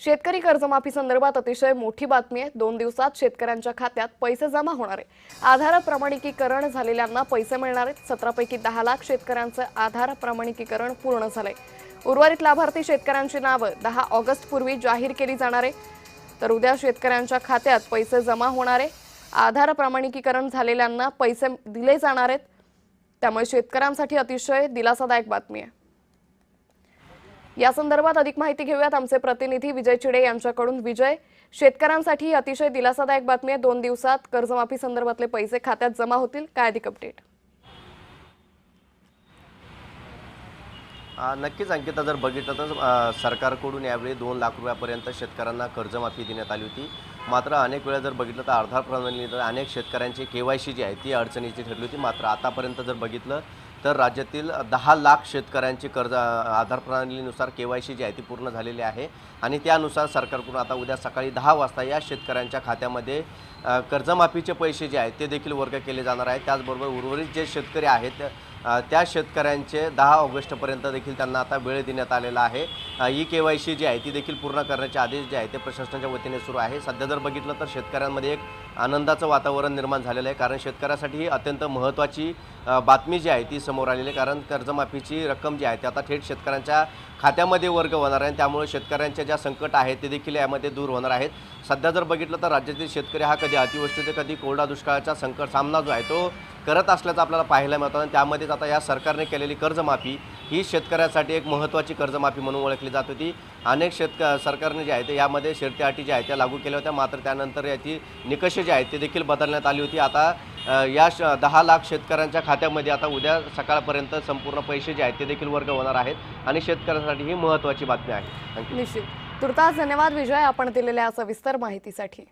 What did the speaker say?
शेतकरी कर्जमाफी संदर्भात अतिशय मोठी बातमी आहे। 2 दिवसात शेतकऱ्यांच्या खात्यात पैसे जमा होणार आहे। आधार प्रमाणिकीकरण झालेल्यांना पैसे मिळणार आहेत। 17 पैकी 10 लाख शेतकऱ्यांचे आधार प्रमाणिकीकरण पूर्ण झाले। उर्वरित लाभार्थी शेतकऱ्यांची नावे 10 ऑगस्ट पूर्वी जाहीर केली जाणार आहे। तर उद्या शेतकऱ्यांच्या खात्यात पैसे जमा होणार आहे। आधार प्रमाणिकीकरण झालेल्यांना पैसे दिले जाणार आहेत। त्यामुळे शेतकऱ्यांसाठी अतिशय दिलासादायक बातमी आहे। या संदर्भात अधिक माहिती घेऊयात आमचे प्रतिनिधी विजय चिडे यांच्याकडून। विजय, शेतकऱ्यांसाठी अतिशय दिलासादायक बातमी आहे। 2 दिवसात कर्जमाफी संदर्भातले पैसे खात्यात जमा होतील, काय अधिक अपडेट? नक्कीच अंकिता, जर बघितलं तर सरकारकडून यावेळी 2 लाख रुपयापर्यंत शेतकऱ्यांना कर्जमाफी देण्यात आली होती। मात्र अनेक वेळा जर बघितलं तर आधार प्रणालीनंतर अनेक शेतकऱ्यांची केवायसी जी आहे ती अडचणीची ठरली होती। मात्र आतापर्यंत जर बघितलं तर राज्यातील 10 लाख शेतकऱ्यांची आधार प्रणालीनुसार केवायसी जी आहे ती पूर्ण झालेली आहे आणि त्यानुसार सरकारकडून आता उद्या सकाळी 10 वाजता या शेतकऱ्यांच्या खात्यामध्ये कर्जमाफीचे पैसे जे आहेत ते देखील वर्ग केले जाणार आहेत। त्याचबरोबर उर्वरित जे शेतकरी आहेत त्या शेतकऱ्यांचे 10 ऑगस्टपर्यंत देखील त्यांना आता वेळ देण्यात आलेला आहे। ही केवायसी जी आहे ती देखील पूर्ण करण्याचे आदेश जे आहे ते प्रशासनाच्या वतीने सुरू आहे। सध्या जर बघितलं तर शेतकऱ्यांमध्ये एक आनंदाचं वातावरण निर्माण झालेलं आहे, कारण शेतकऱ्यासाठी ही अत्यंत महत्त्वाची बातमी जी आहे ती समोर आलेली आहे। कारण कर्जमाफीची रक्कम जी आहे ती आता थेट शेतकऱ्यांच्या खात्यामध्ये वर्ग होणार आहे। त्यामुळे शेतकऱ्यांचे ज्या संकट आहेत ते देखील यामध्ये दूर होणार आहेत। सध्या जर बघितलं तर राज्यातील शेतकरी हा कधी अतिवृष्टी तर कधी कोरडा दुष्काळाचा संकट सामना जो आहे तो करत असल्याचं आपल्याला पाहायला मिळतं आणि त्यामध्येच आता या सरकारने केलेली कर्जमाफी ही शेतकऱ्यासाठी एक महत्त्वाची कर्जमाफी म्हणून ओळखली जात होती। अनेक सरकारने जे आहे ते यामध्ये शर्ती अटी ज्या आहेत त्या लागू केल्या होत्या, मात्र त्यानंतर याची निकष जे आहेत ते देखील बदलण्यात आली होती। आता या 10 लाख शेतकऱ्यांच्या खात्यामध्ये आता उद्या सकाळपर्यंत संपूर्ण पैसे जे आहेत ते देखील वर्ग होणार आहेत आणि शेतकऱ्यांसाठी ही महत्त्वाची बातमी आहे। निश्चित। तुर्तास धन्यवाद विजय, आपण दिलेल्या सविस्तर माहितीसाठी।